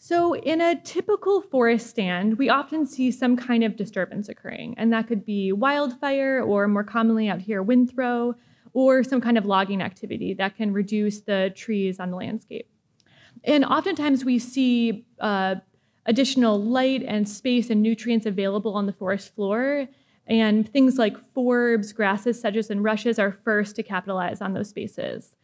So in a typical forest stand, we often see some kind of disturbance occurring, and that could be wildfire, or more commonly out here, wind throw, or some kind of logging activity that can reduce the trees on the landscape. And oftentimes we see additional light and space and nutrients available on the forest floor, and things like forbs, grasses, sedges, and rushes are first to capitalize on those spaces.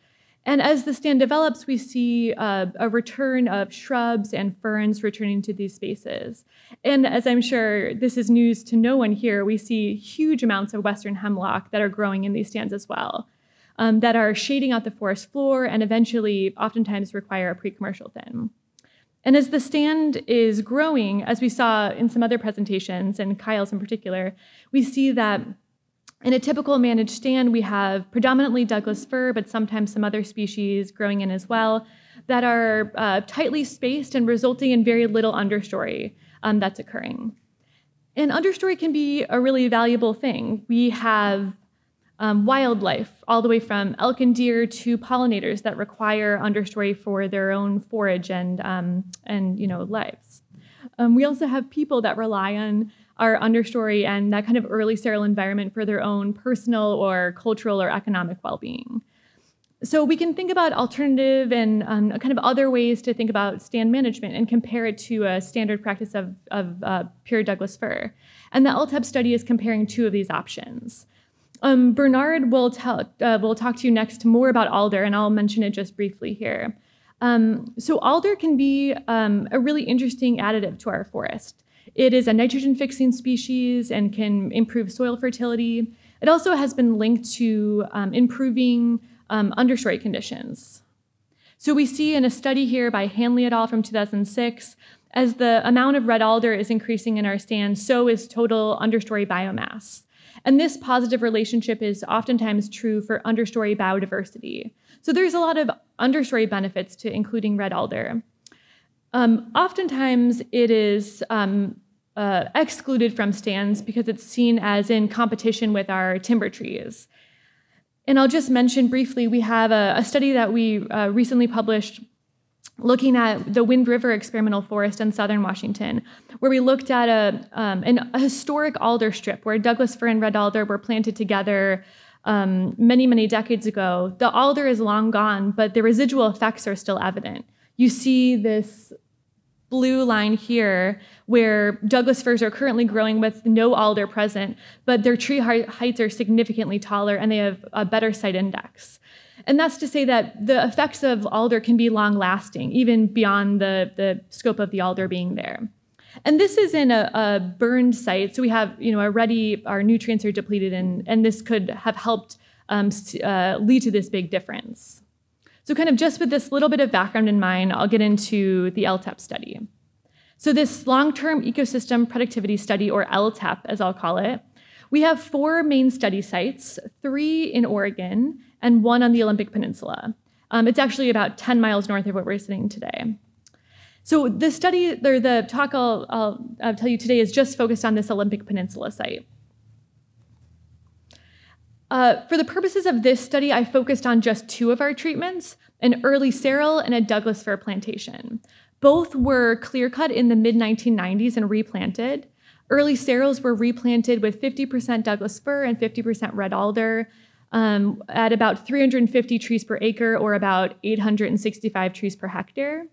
And as the stand develops, we see a return of shrubs and ferns returning to these spaces. And as I'm sure this is news to no one here, we see huge amounts of western hemlock that are growing in these stands as well, that are shading out the forest floor and eventually oftentimes require a pre-commercial thin. And as the stand is growing, as we saw in some other presentations, and Kyle's in particular, we see that in a typical managed stand, we have predominantly Douglas fir, but sometimes some other species growing in as well, that are tightly spaced and resulting in very little understory that's occurring. And understory can be a really valuable thing. We have wildlife, all the way from elk and deer to pollinators that require understory for their own forage and lives. We also have people that rely on our understory and that kind of early seral environment for their own personal or cultural or economic well-being. So we can think about alternative and kind of other ways to think about stand management and compare it to a standard practice of pure Douglas fir. And the LTEP study is comparing two of these options. Bernard will talk to you next more about alder, and I'll mention it just briefly here. So alder can be a really interesting additive to our forest. It is a nitrogen-fixing species and can improve soil fertility. It also has been linked to improving understory conditions. So we see in a study here by Hanley et al. From 2006, as the amount of red alder is increasing in our stand, so is total understory biomass. And this positive relationship is oftentimes true for understory biodiversity. So there's a lot of understory benefits to including red alder. Oftentimes it is excluded from stands because it's seen as in competition with our timber trees. And I'll just mention briefly, we have a study that we recently published looking at the Wind River experimental forest in southern Washington, where we looked at a historic alder strip where Douglas fir and red alder were planted together many, many decades ago. The alder is long gone, but the residual effects are still evident. You see this blue line here where Douglas firs are currently growing with no alder present, but their tree heights are significantly taller and they have a better site index. And that's to say that the effects of alder can be long-lasting, even beyond the scope of the alder being there. And this is in a burned site, so we have, already our nutrients are depleted, and this could have helped lead to this big difference. So kind of just with this little bit of background in mind, I'll get into the LTEP study. So this long-term ecosystem productivity study, or LTEP as I'll call it, we have 4 main study sites, 3 in Oregon and 1 on the Olympic Peninsula. It's actually about 10 miles north of where we're sitting today. So the study, or the talk I'll tell you today is just focused on this Olympic Peninsula site. For the purposes of this study, I focused on just 2 of our treatments, an Early Seral and a Douglas-fir Plantation. Both were clear-cut in the mid-1990s and replanted. Early Serals were replanted with 50% Douglas-fir and 50% red alder at about 350 trees per acre, or about 865 trees per hectare.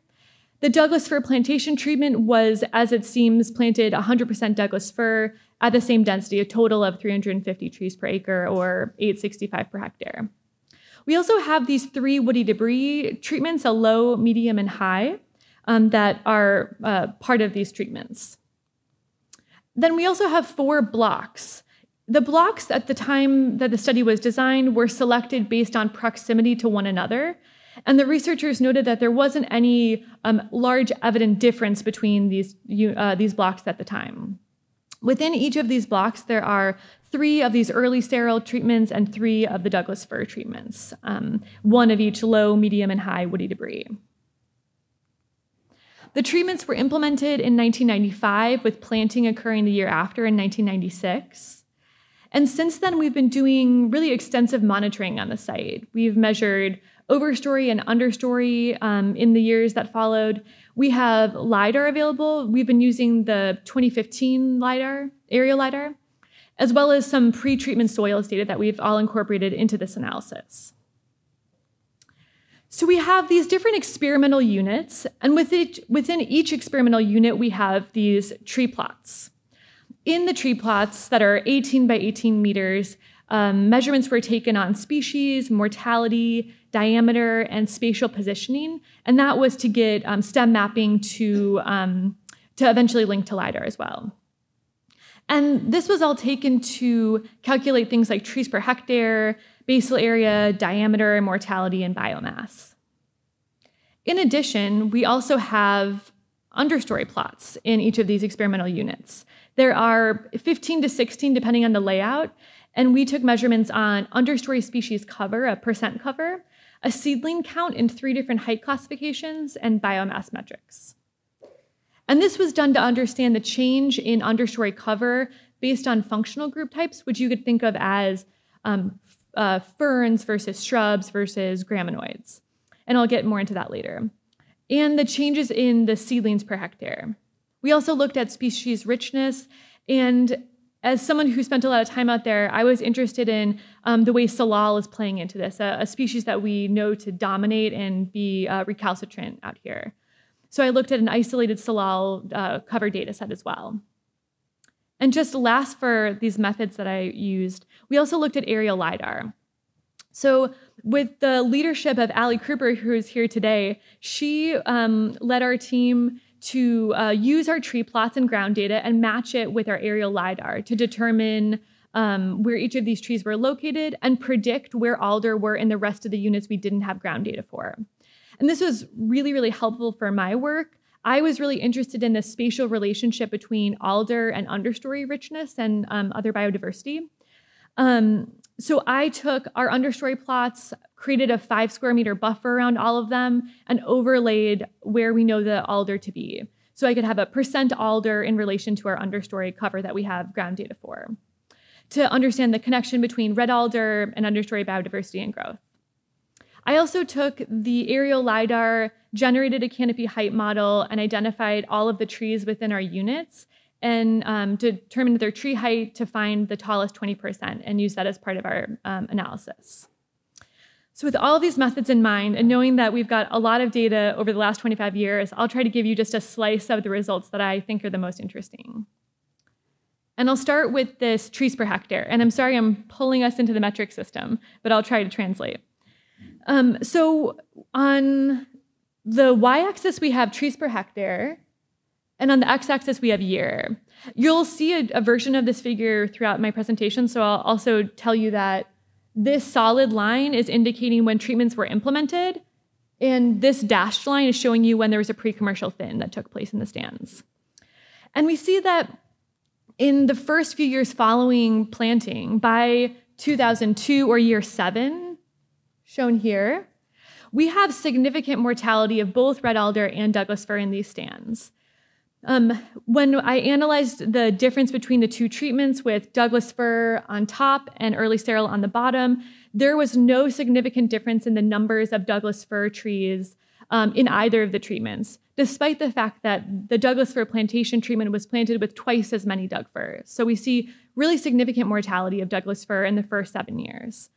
The Douglas-fir Plantation treatment was, as it seems, planted 100% Douglas-fir at the same density, a total of 350 trees per acre, or 865 per hectare. We also have these 3 woody debris treatments, a low, medium, and high, that are part of these treatments. Then we also have 4 blocks. The blocks at the time that the study was designed were selected based on proximity to one another. And the researchers noted that there wasn't any large evident difference between these blocks at the time. Within each of these blocks, there are 3 of these early seral treatments and 3 of the Douglas-fir treatments, 1 of each low, medium, and high woody debris. The treatments were implemented in 1995, with planting occurring the year after in 1996. And since then, we've been doing really extensive monitoring on the site. We've measured Overstory and Understory in the years that followed. We have LiDAR available. We've been using the 2015 LiDAR, aerial LiDAR, as well as some pre-treatment soils data that we've all incorporated into this analysis. So we have these different experimental units, and within each experimental unit, we have these tree plots. In the tree plots that are 18 by 18 meters, measurements were taken on species, mortality, diameter, and spatial positioning, and that was to get stem mapping to eventually link to LiDAR as well. And this was all taken to calculate things like trees per hectare, basal area, diameter, mortality, and biomass. In addition, we also have understory plots in each of these experimental units. There are 15 to 16, depending on the layout, and we took measurements on understory species cover, a percent cover, a seedling count in 3 different height classifications, and biomass metrics. And this was done to understand the change in understory cover based on functional group types, which you could think of as ferns versus shrubs versus graminoids. And I'll get more into that later. And the changes in the seedlings per hectare. We also looked at species richness, and as someone who spent a lot of time out there, I was interested in the way salal is playing into this, a species that we know to dominate and be recalcitrant out here. So I looked at an isolated salal cover data set as well. And just last for these methods that I used, we also looked at aerial LiDAR. So with the leadership of Ali Kruper, who is here today, she led our team to use our tree plots and ground data and match it with our aerial LiDAR to determine where each of these trees were located and predict where alder were in the rest of the units we didn't have ground data for. And this was really, really helpful for my work. I was really interested in the spatial relationship between alder and understory richness and other biodiversity. So I took our understory plots, created a 5 square meter buffer around all of them, and overlaid where we know the alder to be. So I could have a percent alder in relation to our understory cover that we have ground data for, to understand the connection between red alder and understory biodiversity and growth. I also took the aerial LiDAR, generated a canopy height model, and identified all of the trees within our units, and determined their tree height to find the tallest 20% and use that as part of our analysis. So with all of these methods in mind, and knowing that we've got a lot of data over the last 25 years, I'll try to give you just a slice of the results that I think are the most interesting. And I'll start with this trees per hectare. And I'm sorry I'm pulling us into the metric system, but I'll try to translate. So on the y-axis, we have trees per hectare, and on the x-axis, we have year. You'll see a version of this figure throughout my presentation, so I'll also tell you that this solid line is indicating when treatments were implemented, and this dashed line is showing you when there was a pre-commercial thin that took place in the stands. And we see that in the first few years following planting, by 2002 or year 7, shown here, we have significant mortality of both red alder and Douglas fir in these stands. When I analyzed the difference between the 2 treatments with Douglas fir on top and Early Seral on the bottom, there was no significant difference in the numbers of Douglas fir trees in either of the treatments, despite the fact that the Douglas-fir plantation treatment was planted with twice as many Doug firs. So we see really significant mortality of Douglas fir in the first 7 years.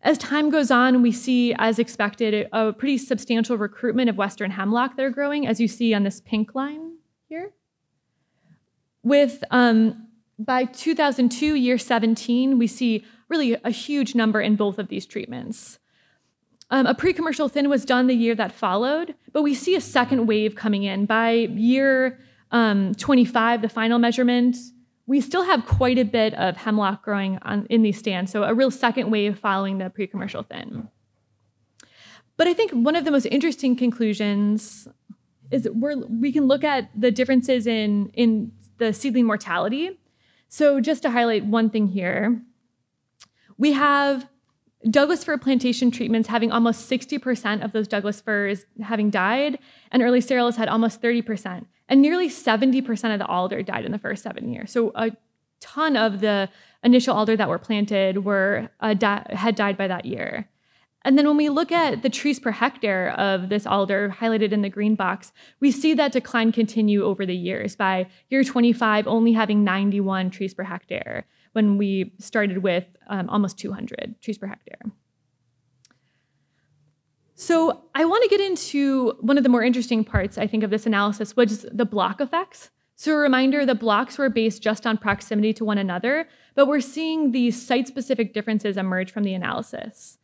As time goes on, we see, as expected, a pretty substantial recruitment of western hemlock that are growing, as you see on this pink line here. With, by 2002, year 17, we see really a huge number in both of these treatments. A pre-commercial thin was done the year that followed, but we see a second wave coming in. By year 25, the final measurement, we still have quite a bit of hemlock growing in these stands, so a real second wave following the pre-commercial thin. But I think one of the most interesting conclusions is we can look at the differences in the seedling mortality. So just to highlight one thing here, we have Douglas-fir plantation treatments having almost 60% of those Douglas firs having died, and Early Seral has had almost 30%. And nearly 70% of the alder died in the first 7 years. So a ton of the initial alder that were planted had died by that year. And then when we look at the trees per hectare of this alder highlighted in the green box, we see that decline continue over the years, by year 25 only having 91 trees per hectare when we started with almost 200 trees per hectare. So I want to get into one of the more interesting parts, I think, of this analysis, which is the block effects. So a reminder, the blocks were based just on proximity to one another, but we're seeing these site-specific differences emerge from the analysis.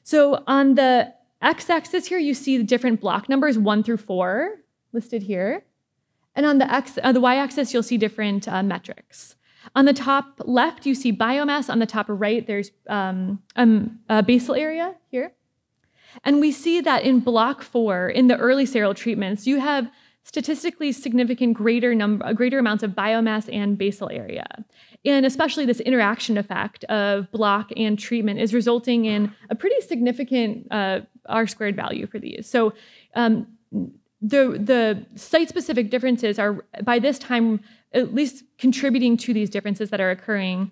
So on the x-axis here, you see the different block numbers, 1 through 4, listed here. And on the y-axis, you'll see different metrics. On the top left, you see biomass. On the top right, there's basal area here. And we see that in block 4, in the early seral treatments, you have statistically significant greater amounts of biomass and basal area. And especially this interaction effect of block and treatment is resulting in a pretty significant R-squared value for these. So the site-specific differences are, by this time, at least contributing to these differences that are occurring,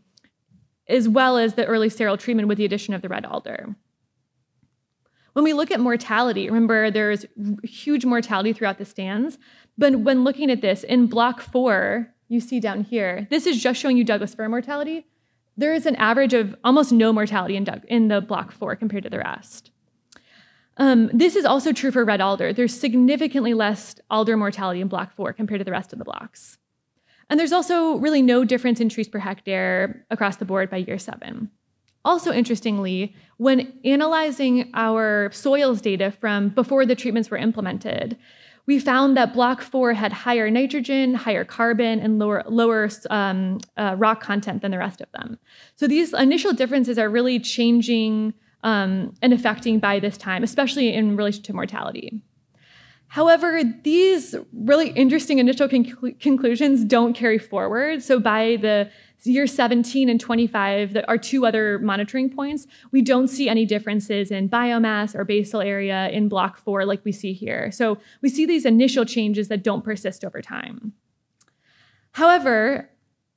as well as the early seral treatment with the addition of the red alder. When we look at mortality, remember there's huge mortality throughout the stands, but when looking at this, in block 4, you see down here, this is just showing you Douglas-fir mortality. There is an average of almost no mortality in the block 4 compared to the rest. This is also true for red alder. There's significantly less alder mortality in block 4 compared to the rest of the blocks. And there's also really no difference in trees per hectare across the board by year 7. Also interestingly, when analyzing our soils data from before the treatments were implemented, we found that block 4 had higher nitrogen, higher carbon, and lower rock content than the rest of them. So these initial differences are really changing and affecting by this time, especially in relation to mortality. However, these really interesting initial conclusions don't carry forward. So by the year 17 and 25, that are 2 other monitoring points, we don't see any differences in biomass or basal area in block 4 like we see here. So we see these initial changes that don't persist over time. However,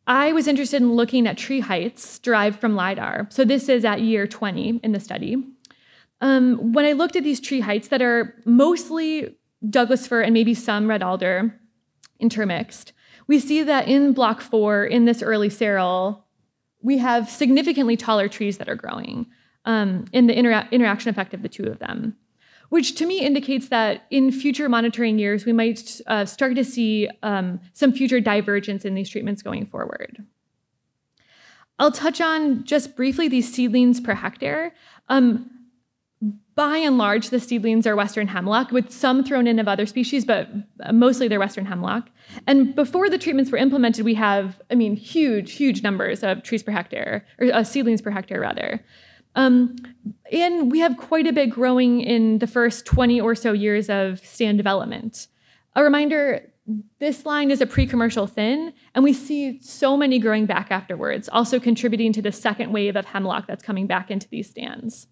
I was interested in looking at tree heights derived from LiDAR. So this is at year 20 in the study. When I looked at these tree heights that are mostly Douglas-fir and maybe some red alder intermixed, we see that in block 4, in this early seral, we have significantly taller trees that are growing in the interaction effect of the 2 of them, which to me indicates that in future monitoring years, we might start to see some future divergence in these treatments going forward. I'll touch on just briefly these seedlings per hectare. By and large, the seedlings are Western hemlock, with some thrown in of other species, but mostly they're Western hemlock. And before the treatments were implemented, we have, huge numbers of trees per hectare, or seedlings per hectare, rather. And we have quite a bit growing in the first 20 or so years of stand development. A reminder, this line is a pre-commercial thin, and we see so many growing back afterwards, also contributing to the second wave of hemlock that's coming back into these stands.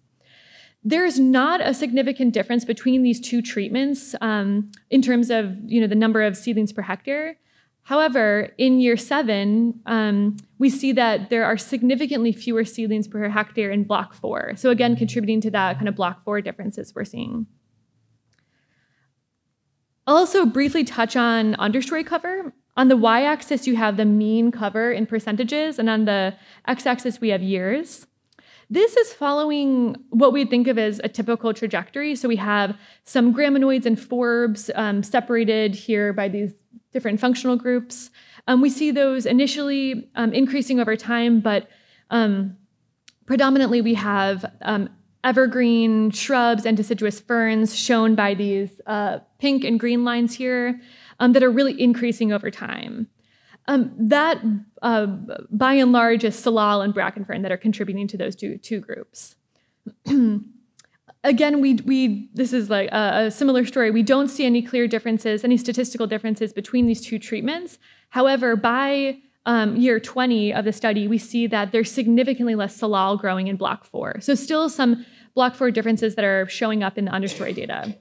There's not a significant difference between these 2 treatments in terms of the number of seedlings per hectare. However, in year 7, we see that there are significantly fewer seedlings per hectare in block 4. So again, contributing to that kind of block 4 differences we're seeing. I'll also briefly touch on understory cover. On the y-axis, you have the mean cover in percentages, and on the x-axis, we have years. This is following what we think of as a typical trajectory. So we have some graminoids and forbs separated here by these different functional groups. We see those initially increasing over time, but predominantly we have evergreen shrubs and deciduous ferns shown by these pink and green lines here that are really increasing over time. That, by and large, is salal and bracken fern that are contributing to those two groups. Again, this is like a similar story. We don't see any clear differences, any statistical differences between these 2 treatments. However, by year 20 of the study, we see that there's significantly less salal growing in block 4. So still some block 4 differences that are showing up in the understory data.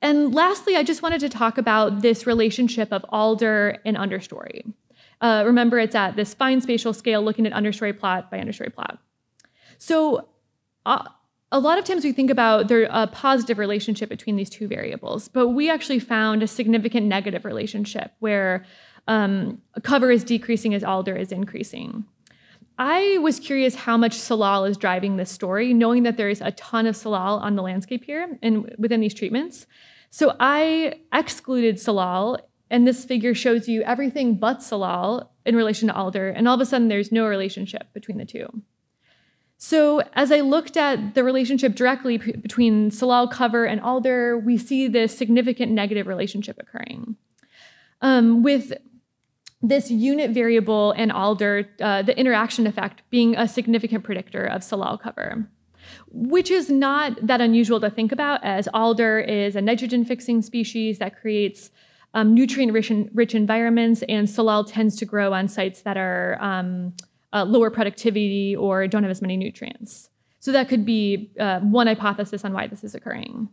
And lastly, I just wanted to talk about this relationship of alder and understory. Remember, it's at this fine spatial scale looking at understory plot by understory plot. So a lot of times we think about a positive relationship between these two variables, but we actually found a significant negative relationship where cover is decreasing as alder is increasing. I was curious how much salal is driving this story, knowing that there is a ton of salal on the landscape here and within these treatments. So I excluded salal, and this figure shows you everything but salal in relation to alder, and all of a sudden there's no relationship between the two. So as I looked at the relationship directly between salal cover and alder, we see this significant negative relationship occurring. With this unit variable and alder, the interaction effect being a significant predictor of salal cover, which is not that unusual to think about, as alder is a nitrogen-fixing species that creates nutrient-rich environments, and salal tends to grow on sites that are lower productivity or don't have as many nutrients. So that could be one hypothesis on why this is occurring.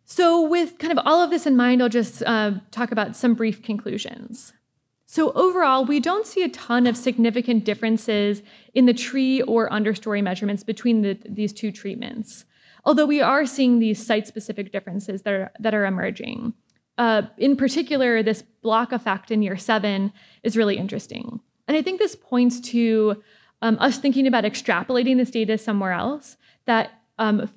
So with kind of all of this in mind, I'll just talk about some brief conclusions. So overall, we don't see a ton of significant differences in the tree or understory measurements between these two treatments, although we are seeing these site-specific differences that are emerging. In particular, this block effect in year 7 is really interesting. And I think this points to us thinking about extrapolating this data somewhere else, that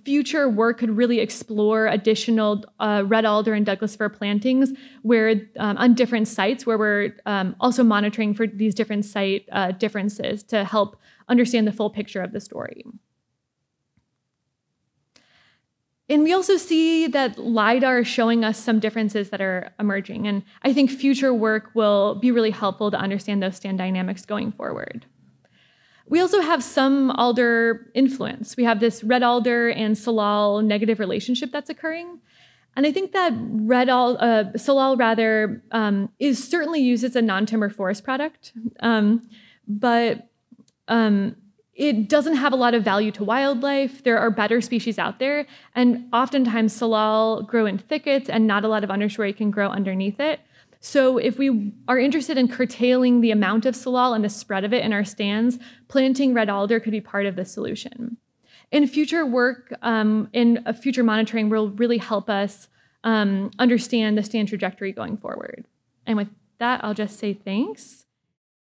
future work could really explore additional red alder and Douglas-fir plantings where on different sites where we're also monitoring for these different site differences to help understand the full picture of the story. And we also see that LiDAR is showing us some differences that are emerging. And I think future work will be really helpful to understand those stand dynamics going forward. We also have some alder influence. We have this red alder and salal negative relationship that's occurring. And I think that salal rather is certainly used as a non-timber forest product, but it doesn't have a lot of value to wildlife. There are better species out there, and oftentimes salal grow in thickets and not a lot of understory can grow underneath it. So if we are interested in curtailing the amount of salal and the spread of it in our stands, planting red alder could be part of the solution. In future work, in future monitoring will really help us understand the stand trajectory going forward. And with that, I'll just say thanks.